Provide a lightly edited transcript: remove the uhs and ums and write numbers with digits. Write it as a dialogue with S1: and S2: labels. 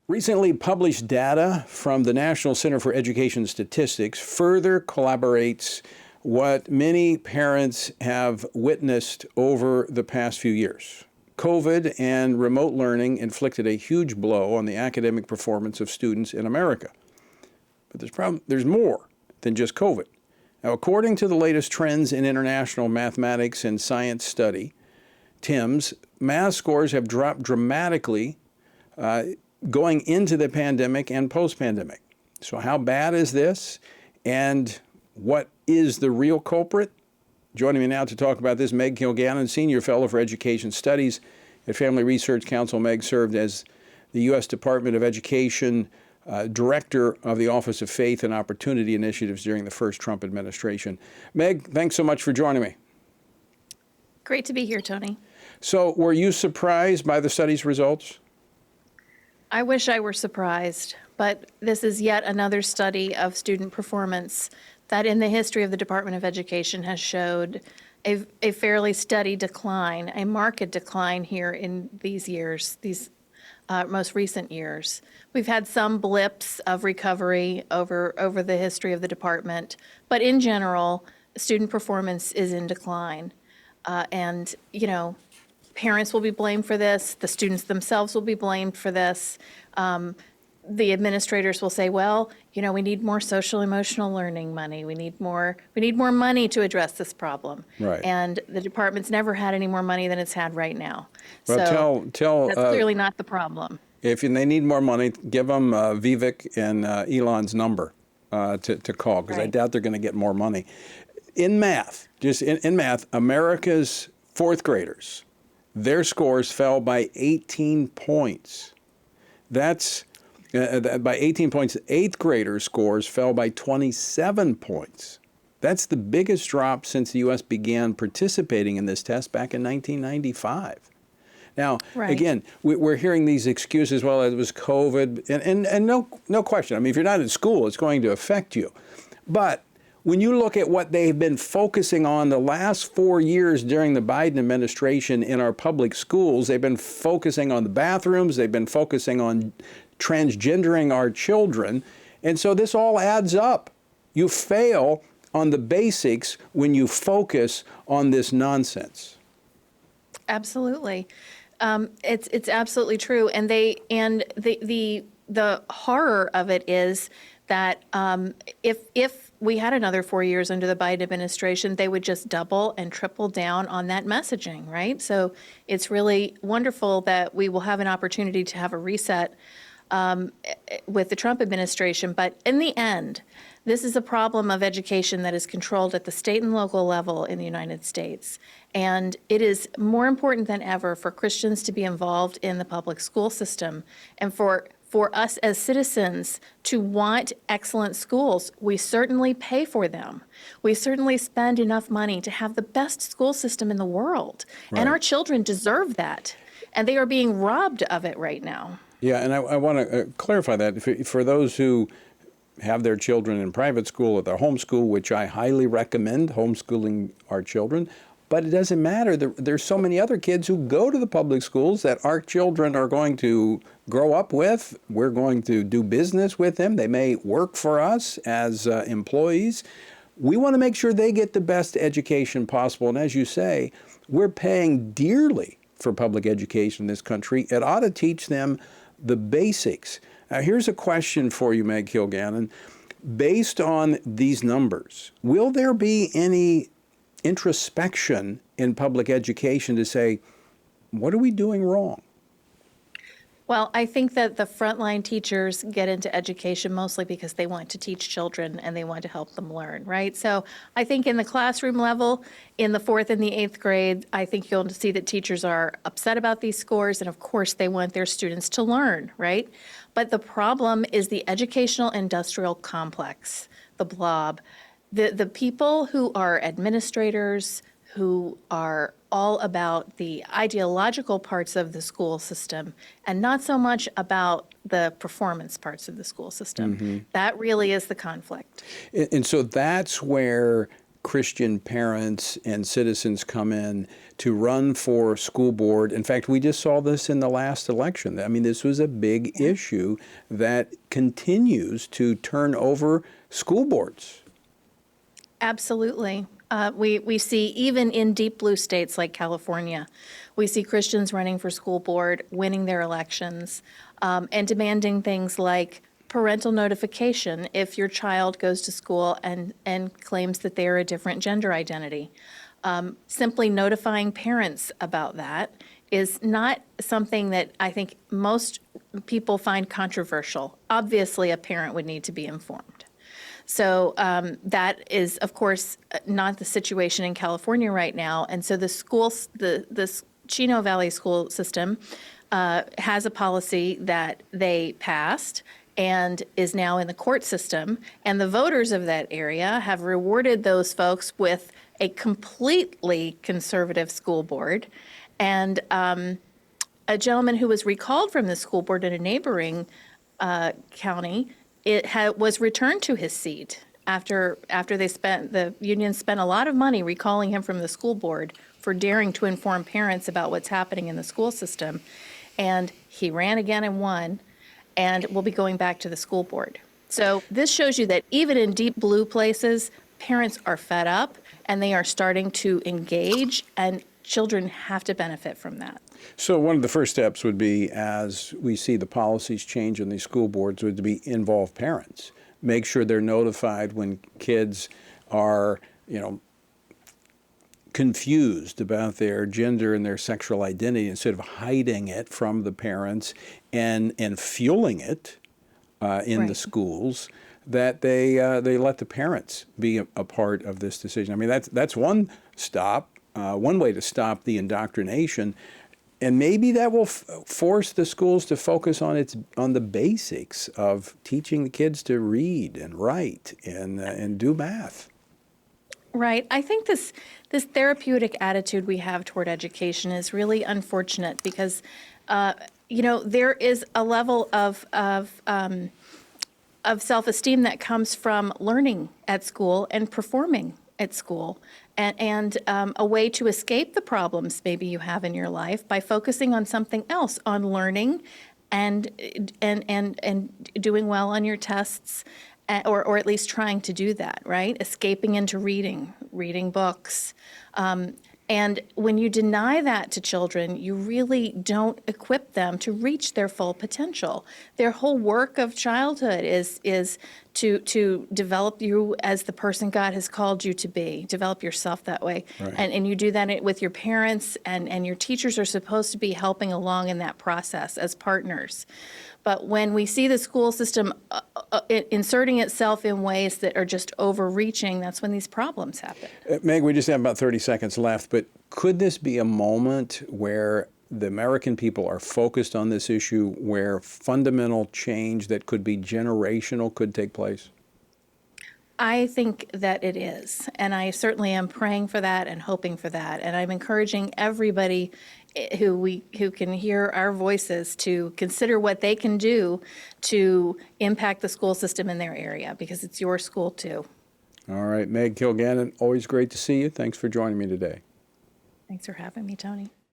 S1: Recently published data from the National Center for Education Statistics further corroborates what many parents have witnessed over the past few years. COVID and remote learning inflicted a huge blow on the academic performance of students in America. But there's more than just COVID. Now, according to the latest Trends in International Mathematics and Science Study, TIMSS, math scores have dropped dramatically going into the pandemic and post-pandemic. So how bad is this? And what is the real culprit? Joining me now to talk about this, Meg Kilgannon, Senior Fellow for Education Studies at Family Research Council. Meg served as the U.S. Department of Education Director of the Office of Faith and Opportunity Initiatives during the first Trump administration. Meg, thanks so much for joining me.
S2: Great to be here, Tony.
S1: So were you surprised by the study's results?
S2: I wish I were surprised, but this is yet another study of student performance that in the history of the Department of Education has showed a fairly steady decline, a marked decline here in these years, these most recent years. We've had some blips of recovery over the history of the department, but in general, student performance is in decline. And, you know, parents will be blamed for this. The students themselves will be blamed for this. The administrators will say, well, you know, we need more social emotional learning money. We need more money to address this problem.
S1: Right.
S2: And the department's never had any more money than it's had right now.
S1: Well,
S2: so that's clearly not the problem.
S1: If they need more money, give them Vivek and Elon's number to call, because I doubt they're going to get more money. In math, just in math, America's fourth graders, their scores fell by 18 points. That's by 18 points. Eighth graders' scores fell by 27 points. That's the biggest drop since the U.S. began participating in this test back in 1995. Now, again, we're hearing these excuses, well, it was COVID, and no question. I mean, if you're not in school, it's going to affect you. But when you look at what they've been focusing on the last 4 years during the Biden administration in our public schools, they've been focusing on the bathrooms, they've been focusing on transgendering our children, and so this all adds up. You fail on the basics when you focus on this nonsense.
S2: Absolutely. It's absolutely true. And the horror of it is that if we had another 4 years under the Biden administration, they would just double and triple down on that messaging, right? So it's really wonderful that we will have an opportunity to have a reset with the Trump administration. But in the end, this is a problem of education that is controlled at the state and local level in the United States. And it is more important than ever for Christians to be involved in the public school system and for us as citizens to want excellent schools. We certainly pay for them. We certainly spend enough money to have the best school system in the world. Right. And our children deserve that. And they are being robbed of it right now.
S1: Yeah, and I want to clarify that. For those who have their children in private school or their homeschool, which I highly recommend, homeschooling our children, but it doesn't matter. There's so many other kids who go to the public schools that our children are going to grow up with. We're going to do business with them. They may work for us as employees. We want to make sure they get the best education possible. And as you say, we're paying dearly for public education in this country. It ought to teach them the basics. Now, here's a question for you, Meg Kilgannon. Based on these numbers, will there be any introspection in public education to say, what are we doing wrong?
S2: Well, I think that the frontline teachers get into education mostly because they want to teach children and they want to help them learn, right? So I think in the classroom level, in the 4th and the 8th grade, I think you'll see that teachers are upset about these scores, and of course they want their students to learn, right? But the problem is the educational industrial complex, the blob. The people who are administrators, who are all about the ideological parts of the school system and not so much about the performance parts of the school system. Mm-hmm. That really is the conflict.
S1: And so that's where Christian parents and citizens come in to run for school board. In fact, we just saw this in the last election. I mean, this was a big issue that continues to turn over school boards.
S2: Absolutely. We see even in deep blue states like California, we see Christians running for school board, winning their elections, and demanding things like parental notification if your child goes to school and claims that they are a different gender identity. Simply notifying parents about that is not something that I think most people find controversial. Obviously, a parent would need to be informed. So that is, of course, not the situation in California right now. And so the schools, the Chino Valley school system has a policy that they passed and is now in the court system. And the voters of that area have rewarded those folks with a completely conservative school board. And a gentleman who was recalled from the school board in a neighboring county was returned to his seat after the union spent a lot of money recalling him from the school board for daring to inform parents about what's happening in the school system. And he ran again and won, and will be going back to the school board. So this shows you that even in deep blue places, parents are fed up and they are starting to engage, and children have to benefit from that.
S1: So one of the first steps would be, as we see the policies change in these school boards, would be involve parents. Make sure they're notified when kids are, confused about their gender and their sexual identity, instead of hiding it from the parents and fueling it in the schools, that they let the parents be a part of this decision. I mean, that's one way to stop the indoctrination. And maybe that will force the schools to focus on the basics of teaching the kids to read and write and do math.
S2: Right. I think this therapeutic attitude we have toward education is really unfortunate because, there is a level of self-esteem that comes from learning at school and performing at school, and a way to escape the problems maybe you have in your life by focusing on something else, on learning and doing well on your tests. Or at least trying to do that, right? Escaping into reading books. And when you deny that to children, you really don't equip them to reach their full potential. Their whole work of childhood is to develop you as the person God has called you to be, develop yourself that way.
S1: Right.
S2: And you do that with your parents, and your teachers are supposed to be helping along in that process as partners. But when we see the school system inserting itself in ways that are just overreaching, that's when these problems happen.
S1: Meg, we just have about 30 seconds left, but could this be a moment where the American people are focused on this issue, where fundamental change that could be generational could take place?
S2: I think that it is, and I certainly am praying for that and hoping for that. And I'm encouraging everybody who can hear our voices to consider what they can do to impact the school system in their area, because it's your school too.
S1: All right, Meg Kilgannon, always great to see you. Thanks for joining me today.
S2: Thanks for having me, Tony.